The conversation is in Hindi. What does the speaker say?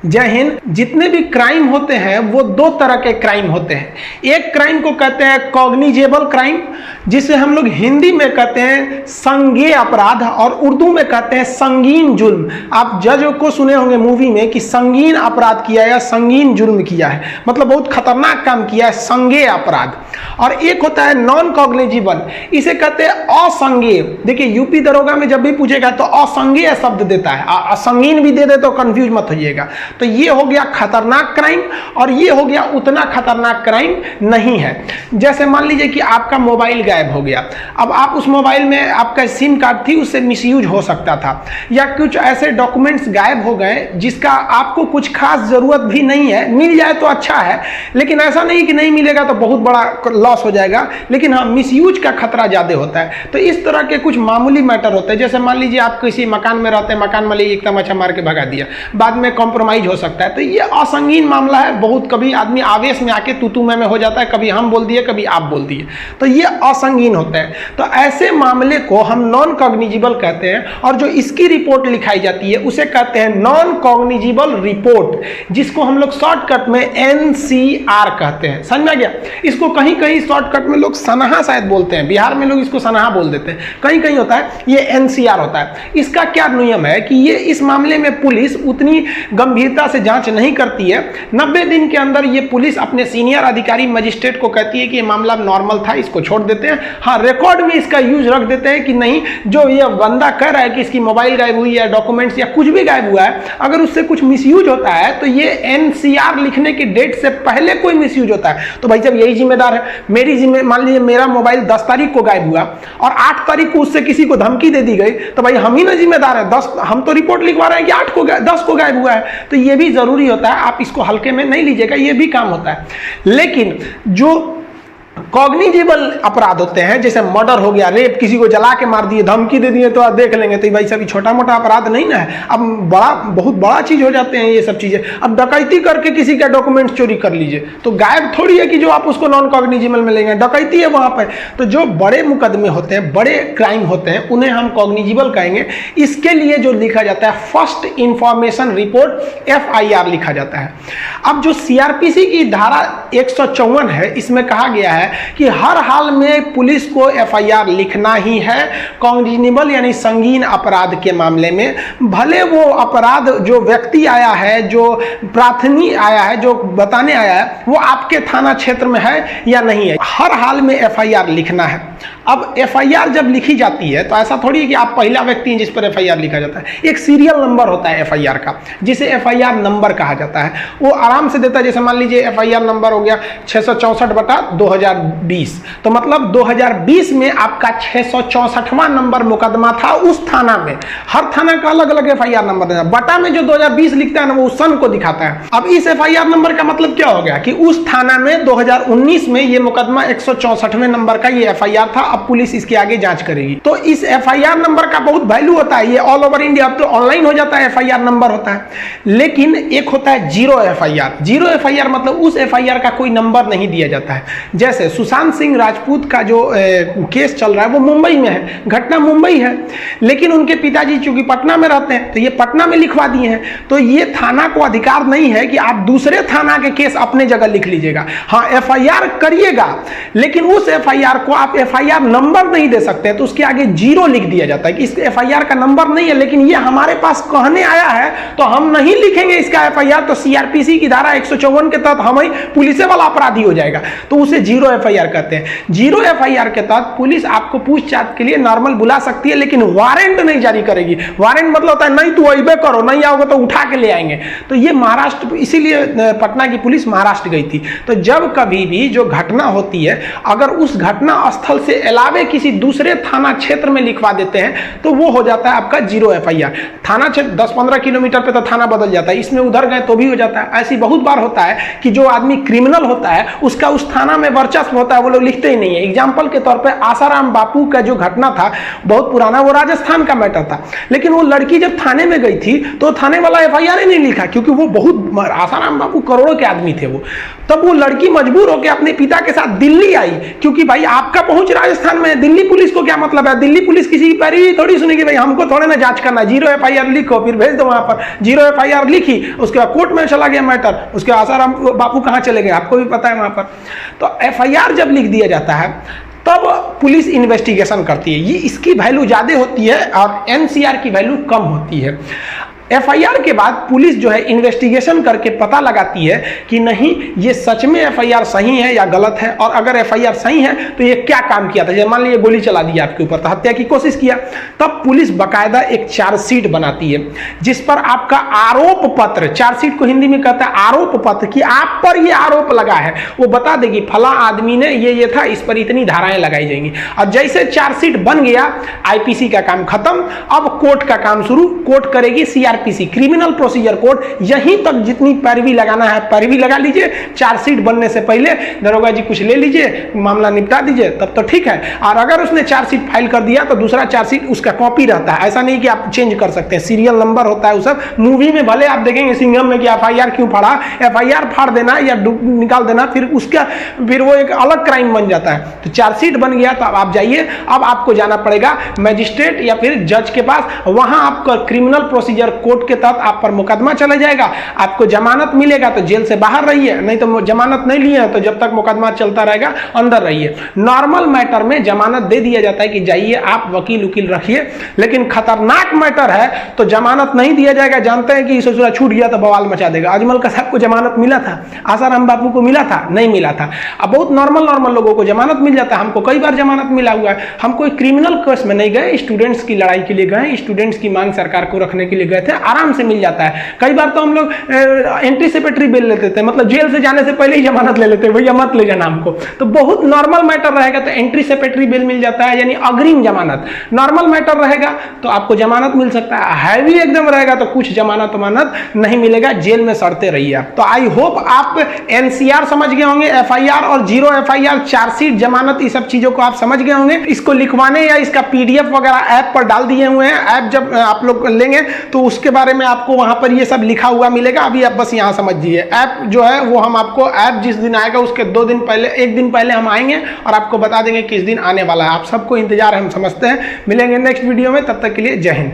जय हिंद। जितने भी क्राइम होते हैं वो दो तरह के क्राइम होते हैं। एक क्राइम को कहते हैं कॉग्निजेबल क्राइम, जिसे हम लोग हिंदी में कहते हैं संज्ञेय अपराध, और उर्दू में कहते हैं संगीन जुर्म। आप जज को सुने होंगे मूवी में कि संगीन अपराध किया या संगीन जुर्म किया है, मतलब बहुत खतरनाक काम किया है, संज्ञेय अपराध। और एक होता है नॉन कॉग्निजेबल, इसे कहते हैं असंज्ञेय। देखिए यूपी दरोगा में जब भी पूछेगा तो असंज्ञेय शब्द देता है, असंगीन भी दे दे तो कंफ्यूज मत होइएगा। तो ये हो गया खतरनाक क्राइम और ये हो गया उतना खतरनाक क्राइम नहीं है। जैसे मान लीजिए कि आपका मोबाइल गायब हो गया, अब आप उस मोबाइल में आपका सिम कार्ड थी, उससे मिसयूज हो सकता था, या कुछ ऐसे डॉक्यूमेंट्स गायब हो गए जिसका आपको कुछ खास जरूरत भी नहीं है, मिल जाए तो अच्छा है, लेकिन ऐसा नहीं कि नहीं मिलेगा तो बहुत बड़ा लॉस हो जाएगा, लेकिन हाँ मिसयूज का खतरा ज्यादा होता है। तो इस तरह के कुछ मामूली मैटर होते हैं। जैसे मान लीजिए आप किसी मकान में रहते हैं, मकान मालिक एक तमाचा मार के भगा दिया, बाद में कॉम्प्रोमाइज हो सकता है, तो ये असंगीन मामला है। बहुत कभी आदमी आवेश में आके तू मैं हो जाता है, कभी हम बोल दिए कभी आप बोल दिए, तो ये असंगीन होता है। तो ऐसे मामले को हम नॉन कॉग्निजेबल कहते हैं, और जो इसकी रिपोर्ट लिखाई जाती है उसे कहते हैं नॉन कॉग्निजेबल रिपोर्ट, जिसको हम लोग शॉर्टकट में NCR कहते हैं। समझ में आ गया? इसको कहीं कहीं शॉर्टकट में लोग सनहा शायद बोलते हैं, बिहार में लोग इसको सनहा बोल देते हैं, कहीं कहीं होता है ये NCR होता है। इसका क्या नियम है कि ये इस मामले में पुलिस उतनी गंभीरता से जांच नहीं करती है। 90 दिन के अंदर ये पुलिस अपने सीनियर अधिकारी मजिस्ट्रेट को कहती है कि ये मामला नॉर्मल था, इसको छोड़ देते हैं। हाँ, रिकॉर्ड में इसका यूज रख देते हैं कि नहीं, जो ये बंदा कह रहा है कि इसकी मोबाइल गायब हुई है, डॉक्यूमेंट्स या कुछ भी गायब हुआ है, अगर उससे कुछ मिसयूज होता है तो ये NCR लिखने की डेट से पहले कोई मिसयूज होता है तो भाई जब यही जिम्मेदार है। मान लीजिए मेरा मोबाइल 10 तारीख को गायब हुआ और 8 तारीख को उससे किसी को धमकी दे दी गई, तो भाई हम ही ना जिम्मेदार है। 10 हम तो रिपोर्ट लिखवा रहे हैं कि 10 को गायब हुआ है, तो ये भी जरूरी होता है। आप इसको हल्के में नहीं लीजिएगा, ये भी काम होता है। लेकिन जो कॉग्निजेबल अपराध होते हैं, जैसे मर्डर हो गया, रेप, किसी को जला के मार दिए, धमकी दे दिए, तो आप देख लेंगे तो भाई सभी छोटा मोटा अपराध नहीं ना है, अब बहुत बड़ा चीज हो जाते हैं ये सब चीजें। अब डकैती करके किसी का डॉक्यूमेंट चोरी कर लीजिए तो गायब थोड़ी है कि जो आप उसको नॉन कॉग्निजेबल में लेंगे, डकैती है वहां पर। तो जो बड़े मुकदमे होते हैं, बड़े क्राइम होते हैं, उन्हें हम कॉग्निजेबल कहेंगे। इसके लिए जो लिखा जाता है फर्स्ट इंफॉर्मेशन रिपोर्ट, FIR लिखा जाता है। अब जो CRPC की धारा 154 है, इसमें कहा गया है कि हर हाल में पुलिस को FIR लिखना ही है कॉग्निजेबल यानी संगीन अपराध के मामले में। भले वो अपराध जो व्यक्ति आया है, जो प्रार्थनी आया है, जो बताने आया है, वो आपके थाना क्षेत्र में है या नहीं है, हर हाल में FIR लिखना है। अब FIR जब लिखी जाती है तो ऐसा थोड़ी है कि आप पहला व्यक्ति हैं जिस पर FIR लिखा जाता है। एक सीरियल नंबर होता है FIR का, जिसे FIR नंबर कहा जाता है। वो आराम से देता है। जैसे मान लीजिए FIR नंबर हो गया 664/2020, तो मतलब 2020 में आपका 664वां नंबर मुकदमा था उस थाना में। हर थाना का अलग अलग FIR नंबर देना। बटा में जो 2020 लिखता है ना, वो सन को दिखाता है। अब इस FIR नंबर का मतलब क्या हो गया कि उस थाना में 2019 में ये मुकदमा 164वें नंबर का ये FIR था। अब पुलिस इसके आगे जांच करेगी। तो इस FIR नंबर का बहुत वैल्यू होता है। ये ऑल ओवर इंडिया अब तो ऑनलाइन हो जाता है, FIR नंबर होता है। लेकिन एक होता है जीरो FIR मतलब उस FIR का कोई नंबर नहीं दिया जाता है। जैसे सुशांत सिंह राजपूत का जो केस चल रहा है वो मुंबई में है, घटना मुंबई है, लेकिन उनके पिताजी चूंकि पटना में रहते हैं तो ये पटना में लिखवा दिए हैं। तो ये थाना को अधिकार नहीं है कि आप दूसरे थाना के केस अपने जगह लिख लीजिएगा। हाँ, FIR करिएगा, लेकिन उस FIR को आप FIR नंबर नहीं दे सकते, तो उसके आगे जीरो लिख दिया जाता है कि इस FIR का नंबर नहीं है, लेकिन ये हमारे पास कहने आया है तो हम नहीं लिखेंगे इसका FIR, तो CRPC की धारा 154 के तहत हम ही पुलिस वाला अपराधी हो जाएगा, तो उसे जीरो FIR कहते हैं। जीरो FIR के तहत पुलिस आपको पूछताछ के लिए नॉर्मल बुला सकती है, लेकिन वारंट नहीं जारी करेगी। वारंट मतलब होता है नहीं तू अइबे करो, नहीं आओगे तो उठा के ले आएंगे। तो ये महाराष्ट्र, इसीलिए पटना की पुलिस महाराष्ट्र गई थी। तो जब कभी भी जो घटना होती है, अगर उस घटना स्थल से अलावे किसी दूसरे थाना क्षेत्र में लिखवा देते हैं तो वो हो जाता है आपका जीरो FIR। थाना क्षेत्र 10-15 किलोमीटर पे तो थाना बदल जाता है, इसमें उधर गए तो भी हो जाता है। ऐसी बहुत बार होता है कि जो आदमी क्रिमिनल होता है उसका उस थाना में वर्चस्व दिलचस्प होता है वो लोग लिखते ही नहीं है। एग्जाम्पल के तौर पर आसाराम बापू का जो घटना था बहुत पुराना, वो राजस्थान का मैटर था, लेकिन वो लड़की जब थाने में गई थी तो थाने वाला FIR ही नहीं लिखा, क्योंकि वो बहुत, आसाराम बापू करोड़ों के आदमी थे वो। तब वो लड़की मजबूर होकर अपने पिता के साथ दिल्ली आई, क्योंकि भाई आपका पहुंच राजस्थान में है, दिल्ली पुलिस को क्या मतलब है? दिल्ली पुलिस किसी की पैरवी थोड़ी सुनेगी, भाई हमको थोड़े ना जांच करना, 0 FIR लिखो फिर भेज दो वहां पर। 0 FIR लिखी, उसके बाद कोर्ट में चला गया मैटर, उसके आसाराम बापू कहां चले गए आपको भी पता है वहां पर। तो FIR जब लिख दिया जाता है तब पुलिस इन्वेस्टिगेशन करती है, ये इसकी वैल्यू ज़्यादा होती है और NCR की वैल्यू कम होती है। FIR के बाद पुलिस जो है इन्वेस्टिगेशन करके पता लगाती है कि नहीं ये सच में FIR सही है या गलत है, और अगर FIR सही है तो ये क्या काम किया था। जैसे मान लीजिए गोली चला दी आपके ऊपर तो हत्या की कोशिश किया, तब पुलिस बाकायदा एक चार्जशीट बनाती है जिस पर आपका आरोप पत्र, चार्जशीट को हिंदी में कहता है आरोप पत्र, कि आप पर ये आरोप लगा है, वो बता देगी फला आदमी ने ये था, इस पर इतनी धाराएं लगाई जाएंगी। और जैसे चार्जशीट बन गया IPC का काम खत्म, अब कोर्ट का काम शुरू, कोर्ट करेगी CRPC, क्रिमिनल प्रोसीजर कोड। यहीं तक जितनी पैरवी लगाना है पैरवी लगा लीजिए, चार्जशीट बनने से पहले दरोगा जी कुछ ले लीजिए, मामला निपटा दीजिए, तब तो ठीक है। और अगर उसने चार्जशीट फाइल कर दिया तो दूसरा चार्जशीट उसका कॉपी रहता है, ऐसा नहीं कि आप चेंज कर सकते हैं, सीरियल नंबर होता है। वो सब मूवी में भले आप देखेंगे सिंघम में कि FIR क्यों फाड़ा, FIR फाड़ देना या निकाल देना, फिर वो एक अलग क्राइम बन जाता है। तो चार्जशीट बन गया तो अब आप जाइए, अब आपको जाना पड़ेगा मजिस्ट्रेट या फिर जज के पास, वहां आपका क्रिमिनल प्रोसीजर कोड के तहत आप पर मुकदमा चला जाएगा, आपको जमानत मिलेगा तो जेल से बाहर रहिए, नहीं तो जमानत नहीं लिए तो जब तक मुकदमा चलता रहेगा अंदर रहिए। नॉर्मल मैटर में जमानत दे दिया जाता है कि जाइए आप वकील उकील रखिए, लेकिन खतरनाक मैटर है तो जमानत नहीं दिया जाएगा। जानते हैं कि ससुरा छूट गया तो बवाल मचा देगा। अजमल कसाब को जमानत मिला था, आसाराम बापू को मिला था, नहीं मिला था। अब बहुत नॉर्मल लोगों को जमानत मिल जाता है, हमको कई बार जमानत मिला हुआ है। हम कोई क्रिमिनल केस में नहीं गए, स्टूडेंट्स की लड़ाई के लिए गए, स्टूडेंट्स की मांग सरकार को रखने के लिए गए थे, आराम से मिल जाता है। कई बार तो हम लोग एंटीसिपेटरी बेल लेते थे, मतलब जेल से जाने से पहले ही जमानत ले लेते, भैया मत ले जाना हमको। तो बहुत नॉर्मल मैटर रहेगा तो एंटीसिपेटरी बेल मिल जाता है, यानी अग्रिम जमानत। नॉर्मल मैटर रहेगा तो आपको जमानत मिल सकता है, हैवी एकदम रहेगा तो कुछ जमानत नहीं मिलेगा, जेल में सड़ते रहिए आप। तो आई होप आप NCR समझ गए होंगे, FIR और 0 FIR, चार्जशीट, जमानत, ये सब चीजों को आप समझ गए होंगे। इसको लिखवाने या इसका PDF वगैरह ऐप पर डाल दिए हुए हैं, ऐप जब आप लोग लेंगे तो उसके बारे में आपको वहां पर ये सब लिखा हुआ मिलेगा। अभी आप बस यहां समझिए, ऐप जो है वो हम आपको, ऐप जिस दिन आएगा उसके 2 दिन पहले, 1 दिन पहले हम आएंगे और आपको बता देंगे किस दिन आने वाला है। आप सबको इंतजार है, हम समझते हैं। मिलेंगे नेक्स्ट वीडियो में, तब तक के लिए जय हिंद।